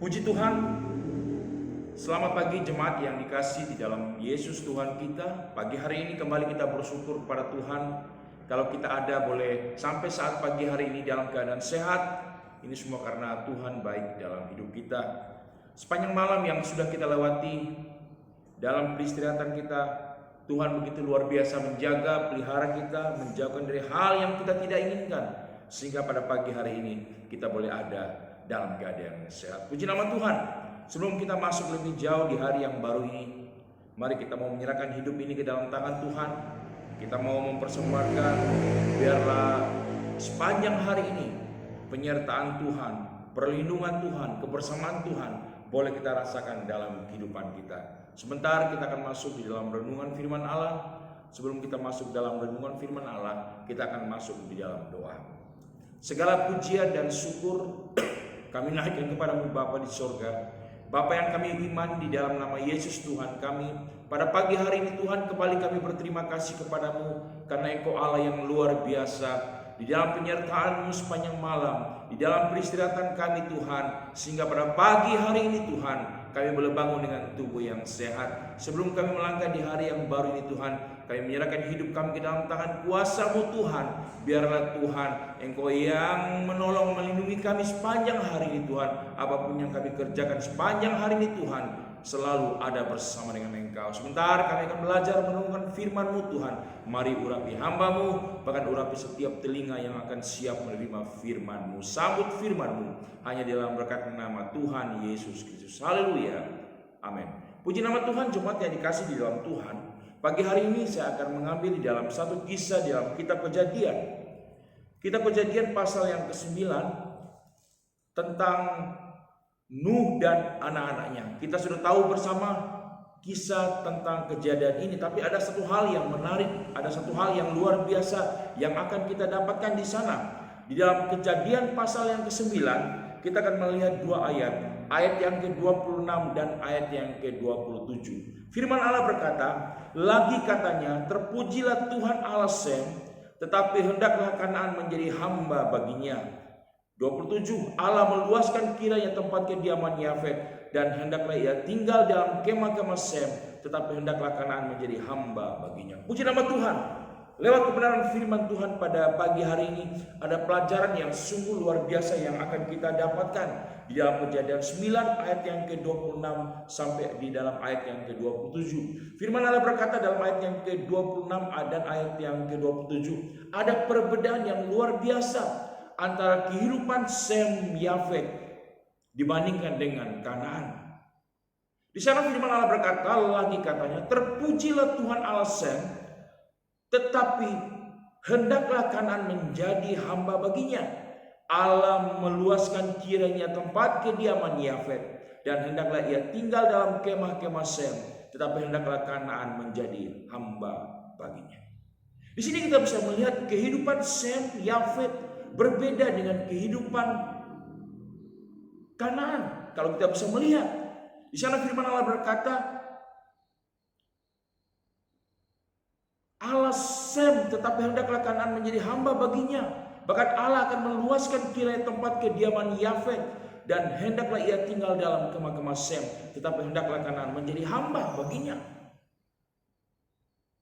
Puji Tuhan, selamat pagi jemaat yang dikasih di dalam Yesus Tuhan kita. Pagi hari ini kembali kita bersyukur kepada Tuhan. Kalau kita ada boleh sampai saat pagi hari ini dalam keadaan sehat. Ini semua karena Tuhan baik dalam hidup kita. Sepanjang malam yang sudah kita lewati dalam peristirahatan kita, Tuhan begitu luar biasa menjaga, pelihara kita, menjauhkan dari hal yang kita tidak inginkan. Sehingga pada pagi hari ini kita boleh ada dalam keadaan yang sehat. Puji nama Tuhan. Sebelum kita masuk lebih jauh di hari yang baru ini, mari kita mau menyerahkan hidup ini ke dalam tangan Tuhan. Kita mau mempersembahkan, biarlah sepanjang hari ini penyertaan Tuhan, perlindungan Tuhan, kebersamaan Tuhan boleh kita rasakan dalam kehidupan kita. Sebentar kita akan masuk di dalam renungan firman Allah. Sebelum kita masuk dalam renungan firman Allah, kita akan masuk di dalam doa. Segala pujian dan syukur kami naikkan kepadamu Bapa di sorga. Bapa yang kami iman di dalam nama Yesus Tuhan kami. Pada pagi hari ini Tuhan kembali kami berterima kasih kepadamu. Karena Engkau Allah yang luar biasa. Di dalam penyertaan-Mu sepanjang malam. Di dalam peristirahatan kami Tuhan. Sehingga pada pagi hari ini Tuhan kami boleh bangun dengan tubuh yang sehat. Sebelum kami melangkah di hari yang baru ini Tuhan, kami menyerahkan hidup kami ke dalam tangan kuasa-Mu Tuhan. Biarlah Tuhan Engkau yang menolong melindungi kami sepanjang hari ini Tuhan. Apapun yang kami kerjakan sepanjang hari ini Tuhan, selalu ada bersama dengan Engkau. Sebentar kami akan belajar merenungkan firman-Mu Tuhan. Mari urapi hamba-Mu, bahkan urapi setiap telinga yang akan siap menerima firman-Mu. Sambut firman-Mu hanya dalam berkat nama Tuhan Yesus Kristus. Haleluya. Amin. Puji nama Tuhan, jemaat yang dikasih di dalam Tuhan. Pagi hari ini saya akan mengambil di dalam satu kisah di dalam kitab Kejadian. Kitab Kejadian pasal yang ke-9 tentang Nuh dan anak-anaknya. Kita sudah tahu bersama kisah tentang kejadian ini, tapi ada satu hal yang menarik, ada satu hal yang luar biasa yang akan kita dapatkan di sana. Di dalam Kejadian pasal yang ke-9, kita akan melihat dua ayat. Ayat yang ke-26 dan ayat yang ke-27. Firman Allah berkata, lagi katanya, terpujilah Tuhan Allah Sem, tetapi hendaklah Kanaan menjadi hamba baginya. 27. Allah meluaskan kiranya tempat kediaman Yafet, dan hendaklah ia tinggal dalam kemah-kemah Sem, tetapi hendaklah Kanaan menjadi hamba baginya. Puji nama Tuhan. Lewat kebenaran firman Tuhan pada pagi hari ini, ada pelajaran yang sungguh luar biasa yang akan kita dapatkan di dalam Kejadian 9 ayat yang ke-26 sampai di dalam ayat yang ke-27. Firman Allah berkata dalam ayat yang ke-26 dan ayat yang ke-27, ada perbedaan yang luar biasa antara kehidupan Sem Yafet dibandingkan dengan Kanaan. Di sana firman Allah berkata, lagi katanya, terpujilah Tuhan Allah Sem, tetapi hendaklah Kanaan menjadi hamba baginya. Allah meluaskan kiranya tempat kediaman Yafet, dan hendaklah ia tinggal dalam kemah-kemah Sem, tetapi hendaklah Kanaan menjadi hamba baginya. Di sini kita bisa melihat kehidupan Sem Yafet berbeda dengan kehidupan Kanaan. Kalau kita bisa melihat di sana firman Allah berkata, Allah Sem, tetapi hendaklah Kanaan menjadi hamba baginya. Bahkan Allah akan meluaskan kiranya tempat kediaman Yafet, dan hendaklah ia tinggal dalam kemah-kemah Sem, tetapi hendaklah Kanaan menjadi hamba baginya.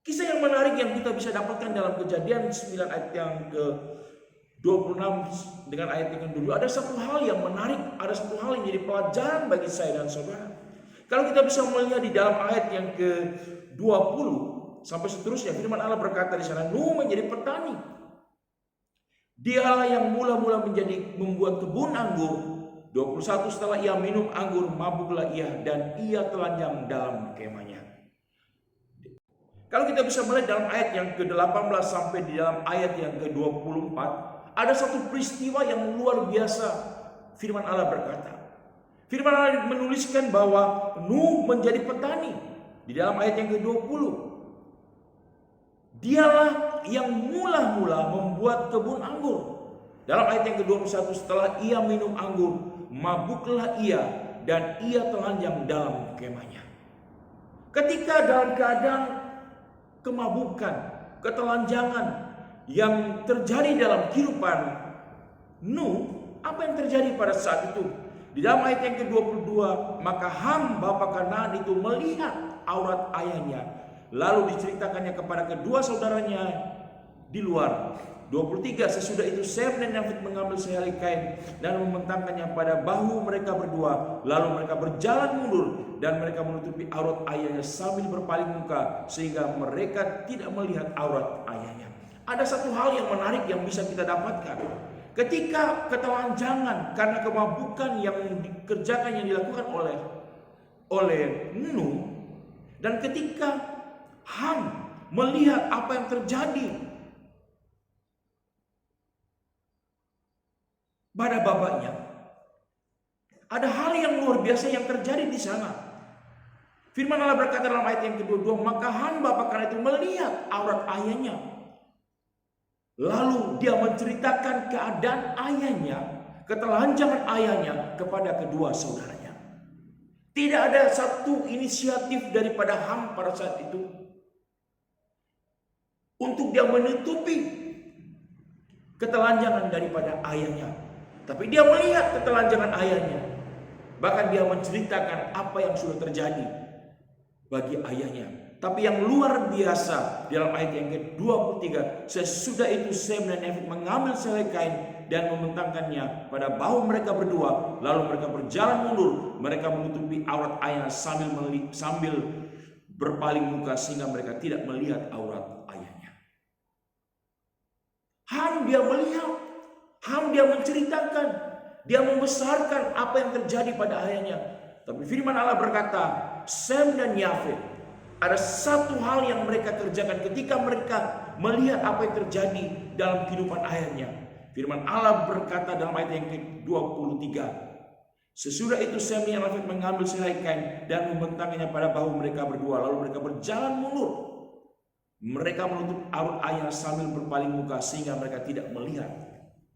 Kisah yang menarik yang kita bisa dapatkan dalam Kejadian 9 ayat yang ke-26 dengan ayat yang ke-27. Ada satu hal yang menarik, ada satu hal yang jadi pelajaran bagi saya dan saudara. Kalau kita bisa melihat di dalam ayat yang ke-20 sampai seterusnya, firman Allah berkata di sana, Nuh menjadi petani. Dialah yang mula-mula membuat kebun anggur. 21, setelah ia minum anggur, mabuklah ia, dan ia telanjang dalam kemahnya. Kalau kita bisa melihat dalam ayat yang ke-18 sampai di dalam ayat yang ke-24, ada satu peristiwa yang luar biasa. Firman Allah berkata, firman Allah menuliskan bahwa Nuh menjadi petani. Di dalam ayat yang ke-20, dialah yang mula-mula membuat kebun anggur. Dalam ayat yang ke-21, setelah ia minum anggur, mabuklah ia, dan ia telanjang dalam kemahnya. Ketika dalam keadaan kemabukan, ketelanjangan yang terjadi dalam kehidupan Nuh, apa yang terjadi pada saat itu? Di dalam ayat yang ke-22, maka Ham bapa Kanaan itu melihat aurat ayahnya, lalu diceritakannya kepada kedua saudaranya di luar. 23, sesudah itu Sem dan Yafet mengambil sehelai kain dan membentangkannya pada bahu mereka berdua, lalu mereka berjalan mundur dan mereka menutupi aurat ayahnya sambil berpaling muka sehingga mereka tidak melihat aurat ayahnya. Ada satu hal yang menarik yang bisa kita dapatkan. Ketika ketelanjangan karena kemabukan yang dikerjakan, yang dilakukan oleh Nuh, dan ketika Ham melihat apa yang terjadi pada bapaknya, ada hal yang luar biasa yang terjadi di sana. Firman Allah berkata dalam ayat yang ke-22, maka Ham bapa Kanaan itu melihat aurat ayahnya, lalu dia menceritakan keadaan ayahnya, ketelanjangan ayahnya kepada kedua saudaranya. Tidak ada satu inisiatif daripada Ham pada saat itu untuk dia menutupi ketelanjangan daripada ayahnya. Tapi dia melihat ketelanjangan ayahnya. Bahkan dia menceritakan apa yang sudah terjadi bagi ayahnya. Tapi yang luar biasa dalam ayat yang ke-23, sesudah itu Sem dan Yafet mengambil sehelai kain dan membentangkannya pada bahu mereka berdua, lalu mereka berjalan mundur, mereka menutupi aurat ayahnya sambil berpaling muka sehingga mereka tidak melihat aurat ayahnya. Ham dia melihat, Ham dia menceritakan, dia membesarkan apa yang terjadi pada ayahnya. Tapi firman Allah berkata, Sem dan Yafet, ada satu hal yang mereka kerjakan ketika mereka melihat apa yang terjadi dalam kehidupan ayahnya. Firman Allah berkata dalam ayat yang ke-23, sesudah itu Sem dan Yafet mengambil sehelai kain dan membentangkannya pada bahu mereka berdua, lalu mereka berjalan mundur. Mereka menutup aurat ayah sambil berpaling muka sehingga mereka tidak melihat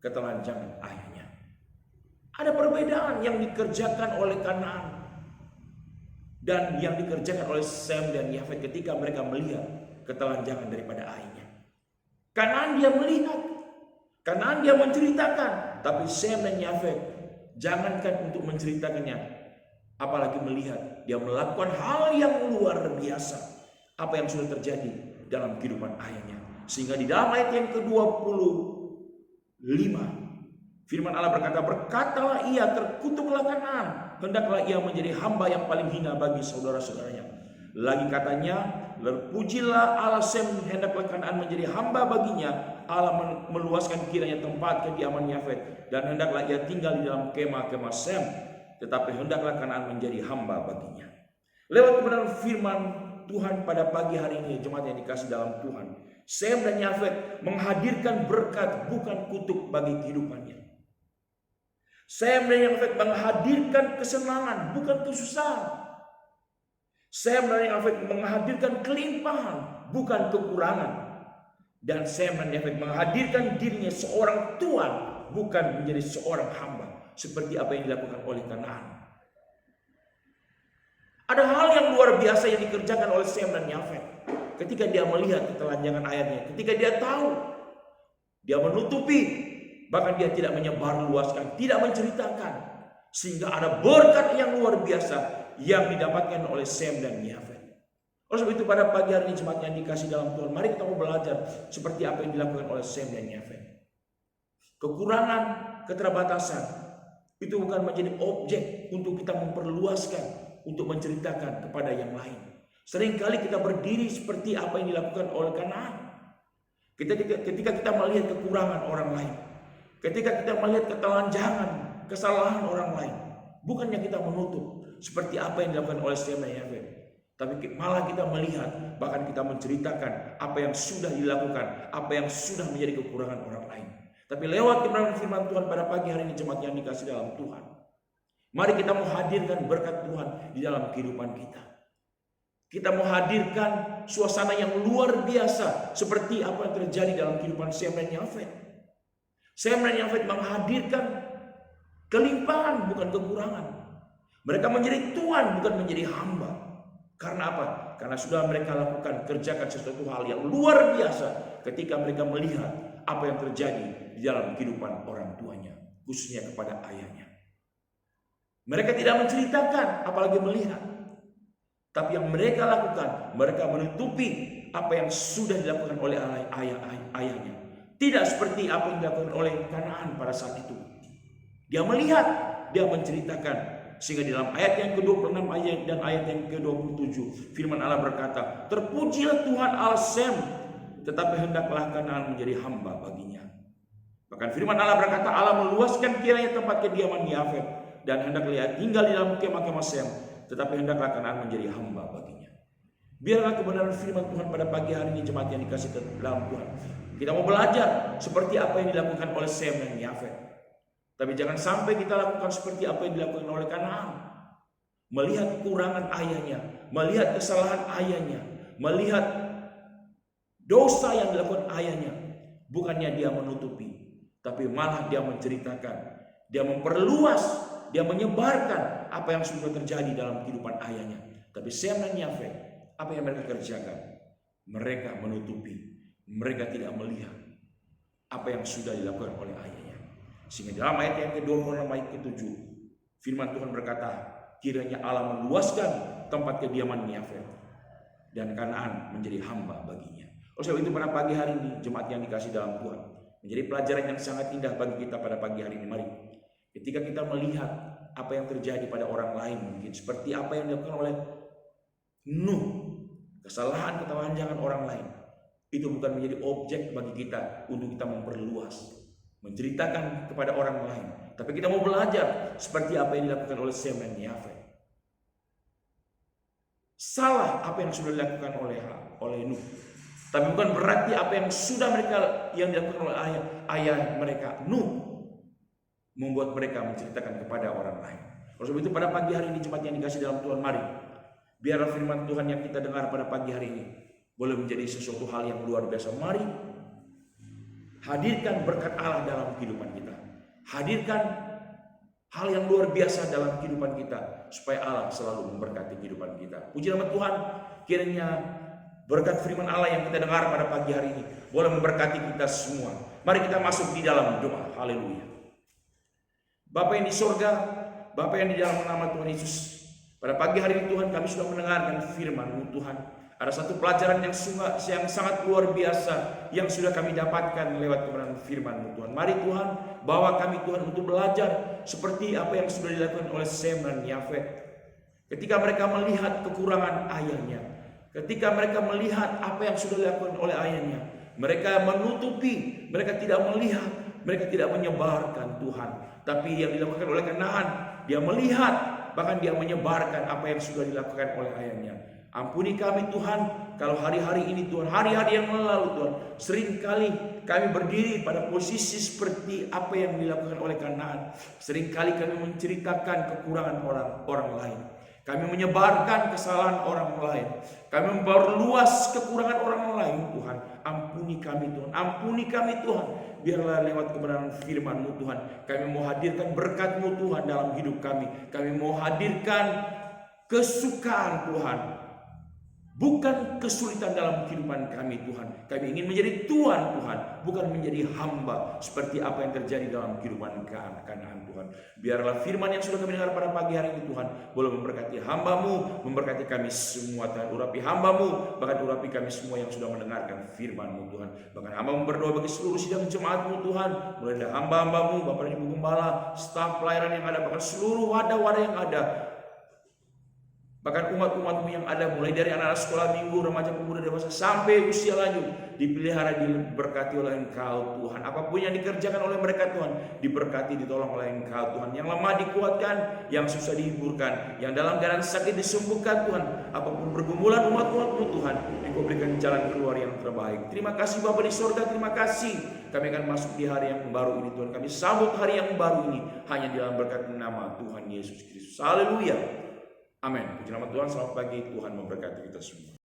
ketelanjangan ayahnya. Ada perbedaan yang dikerjakan oleh Kanaan dan yang dikerjakan oleh Sem dan Yafet ketika mereka melihat ketelanjangan daripada ayahnya. Kanaan dia melihat, Kanaan dia menceritakan, tapi Sem dan Yafet jangankan untuk menceritakannya, apalagi melihat, dia melakukan hal yang luar biasa, apa yang sudah terjadi dalam kehidupan ayahnya. Sehingga di dalam ayat yang ke-25 firman Allah berkata, berkatalah ia, terkutuklah Kanaan, hendaklah ia menjadi hamba yang paling hina bagi saudara-saudaranya. Lagi katanya, terpujilah Allah Sem, hendaklah Kanaan menjadi hamba baginya. Allah meluaskan kiranya tempat kediaman Yafet, dan hendaklah ia tinggal di dalam kemah-kemah Sem, tetapi hendaklah Kanaan menjadi hamba baginya. Lewat kebenaran firman Tuhan pada pagi hari ini, jemaat yang dikasih dalam Tuhan, Sem dan Yafet menghadirkan berkat bukan kutuk bagi kehidupannya. Sem dan Yafet menghadirkan kesenangan bukan kesusahan. Sem dan Yafet menghadirkan kelimpahan bukan kekurangan. Dan Sem dan Yafet menghadirkan dirinya seorang tuan bukan menjadi seorang hamba, seperti apa yang dilakukan oleh Kanaan. Ada hal yang luar biasa yang dikerjakan oleh Sem dan Yafet ketika dia melihat ketelanjangan ayahnya, ketika dia tahu, dia menutupi, bahkan dia tidak menyebarluaskan, tidak menceritakan, sehingga ada berkat yang luar biasa yang didapatkan oleh Sem dan Yafet. Oleh sebab itu pada pagi hari ini jemaat yang dikasih dalam Tuhan, mari kita mau belajar seperti apa yang dilakukan oleh Sem dan Yafet. Kekurangan, keterbatasan itu bukan menjadi objek untuk kita memperluaskan, untuk menceritakan kepada yang lain. Seringkali kita berdiri seperti apa yang dilakukan oleh Kanaan. Ketika kita melihat kekurangan orang lain, ketika kita melihat ketelanjangan, kesalahan orang lain, bukannya kita menutup seperti apa yang dilakukan oleh Sem dan Yafet, tapi malah kita melihat, bahkan kita menceritakan apa yang sudah dilakukan, apa yang sudah menjadi kekurangan orang lain. Tapi lewat kebenaran firman Tuhan pada pagi hari ini, jemaat yang dikasih dalam Tuhan, mari kita menghadirkan berkat Tuhan di dalam kehidupan kita. Kita menghadirkan suasana yang luar biasa seperti apa yang terjadi dalam kehidupan Sem dan Yafet. Sem dan Yafet menghadirkan kelimpahan bukan kekurangan. Mereka menjadi tuan bukan menjadi hamba. Karena apa? Karena sudah mereka lakukan, kerjakan sesuatu hal yang luar biasa ketika mereka melihat apa yang terjadi di dalam kehidupan orang tuanya, khususnya kepada ayahnya. Mereka tidak menceritakan, apalagi melihat. Tapi yang mereka lakukan, mereka menutupi apa yang sudah dilakukan oleh ayahnya. Tidak seperti apa yang dilakukan oleh Kanaan pada saat itu. Dia melihat, dia menceritakan. Sehingga di dalam ayat yang ke-26 dan ayat yang ke-27, firman Allah berkata, terpujilah Tuhan Allah Sem, tetapi hendaklah Kanaan menjadi hamba baginya. Bahkan firman Allah berkata, Allah meluaskan kiranya tempat kediaman Yafet, dan hendaklah tinggal di dalam kemah-kemah Sem, tetapi hendaklah Kanaan menjadi hamba baginya. Biarlah kebenaran firman Tuhan pada pagi hari ini, jemaat yang dikasih ke dalam Tuhan. Kita mau belajar seperti apa yang dilakukan oleh Sem dan Yafet. Tapi jangan sampai kita lakukan seperti apa yang dilakukan oleh Kanaan. Melihat kekurangan ayahnya, melihat kesalahan ayahnya, melihat dosa yang dilakukan ayahnya. Bukannya dia menutupi, tapi malah dia menceritakan. Dia memperluas, dia menyebarkan apa yang sudah terjadi dalam kehidupan ayahnya. Tapi Sem dan Yafet, apa yang mereka kerjakan? Mereka menutupi, mereka tidak melihat apa yang sudah dilakukan oleh ayahnya. Sehingga dalam ayat yang ke-26 ayat ke-7, firman Tuhan berkata, kiranya Allah meluaskan tempat kediaman Yafet dan Kanaan menjadi hamba baginya. Oleh sebab itu pada pagi hari ini, jemaat yang dikasih dalam Tuhan, menjadi pelajaran yang sangat indah bagi kita pada pagi hari ini. Mari, ketika kita melihat apa yang terjadi pada orang lain, mungkin seperti apa yang dilakukan oleh Nuh, kesalahan ketelanjangan orang lain, itu bukan menjadi objek bagi kita untuk kita memperluas, menceritakan kepada orang lain. Tapi kita mau belajar seperti apa yang dilakukan oleh Sem dan Yafet. Salah apa yang sudah dilakukan oleh Nuh. Tapi bukan berarti apa yang sudah yang dilakukan oleh ayah mereka Nuh membuat mereka menceritakan kepada orang lain. Oleh sebab itu pada pagi hari ini, jemaat yang dikasih dalam Tuhan, mari biarlah firman Tuhan yang kita dengar pada pagi hari ini boleh menjadi sesuatu hal yang luar biasa. Mari hadirkan berkat Allah dalam kehidupan kita. Hadirkan hal yang luar biasa dalam kehidupan kita, supaya Allah selalu memberkati kehidupan kita. Puji nama Tuhan, kiranya berkat firman Allah yang kita dengar pada pagi hari ini boleh memberkati kita semua. Mari kita masuk di dalam doa. Haleluya. Bapa yang di surga, Bapa yang di dalam nama Tuhan Yesus, pada pagi hari ini Tuhan, kami sudah mendengarkan firman-Mu Tuhan. Ada satu pelajaran yang sangat luar biasa yang sudah kami dapatkan lewat kebenaran firman-Mu Tuhan. Mari Tuhan, bawa kami Tuhan untuk belajar seperti apa yang sudah dilakukan oleh Sem dan Yafet. Ketika mereka melihat kekurangan ayahnya, ketika mereka melihat apa yang sudah dilakukan oleh ayahnya, mereka menutupi, mereka tidak melihat, mereka tidak menyebarkan Tuhan. Tapi yang dilakukan oleh Kanaan, dia melihat, bahkan dia menyebarkan apa yang sudah dilakukan oleh ayahnya. Ampuni kami Tuhan, kalau hari-hari ini Tuhan, hari-hari yang lalu Tuhan, seringkali kami berdiri pada posisi seperti apa yang dilakukan oleh Kanaan. Seringkali kami menceritakan kekurangan orang lain. Kami menyebarkan kesalahan orang lain. Kami memperluas kekurangan orang lain Tuhan. Ampuni kami Tuhan, ampuni kami Tuhan. Biarlah lewat kebenaran firman-Mu Tuhan, kami mau hadirkan berkat-Mu Tuhan dalam hidup kami. Kami mau hadirkan kesukaan Tuhan, bukan kesulitan dalam kehidupan kami Tuhan. Kami ingin menjadi tuan Tuhan, bukan menjadi hamba seperti apa yang terjadi dalam kehidupan Kanaan Tuhan. Biarlah firman yang sudah kami dengar pada pagi hari ini Tuhan boleh memberkati hamba-Mu, memberkati kami semua Tuhan. Urapi hamba-Mu, bahkan urapi kami semua yang sudah mendengarkan firman-Mu Tuhan. Bahkan hamba-Mu berdoa bagi seluruh sidang jemaat-Mu Tuhan, mulai dari hamba-hamba-Mu, Bapak dan Ibu Gembala, staf pelayanan yang ada, bahkan seluruh wadah-wadah yang ada, bahkan umat-umat-Mu yang ada, mulai dari anak-anak sekolah minggu, remaja, pemuda, dewasa, sampai usia lanjut, dipelihara, diberkati oleh Engkau Tuhan. Apapun yang dikerjakan oleh mereka Tuhan, diberkati, ditolong oleh Engkau Tuhan. Yang lemah dikuatkan, yang susah dihiburkan, yang dalam keadaan sakit disembuhkan Tuhan. Apapun pergumulan umat-umat-Mu Tuhan, Engkau berikan jalan keluar yang terbaik. Terima kasih Bapa di surga, terima kasih. Kami akan masuk di hari yang baru ini Tuhan. Kami sambut hari yang baru ini hanya dalam berkat nama Tuhan Yesus Kristus. Haleluya. Amin. Puji nama Tuhan, selamat pagi, Tuhan memberkati kita semua.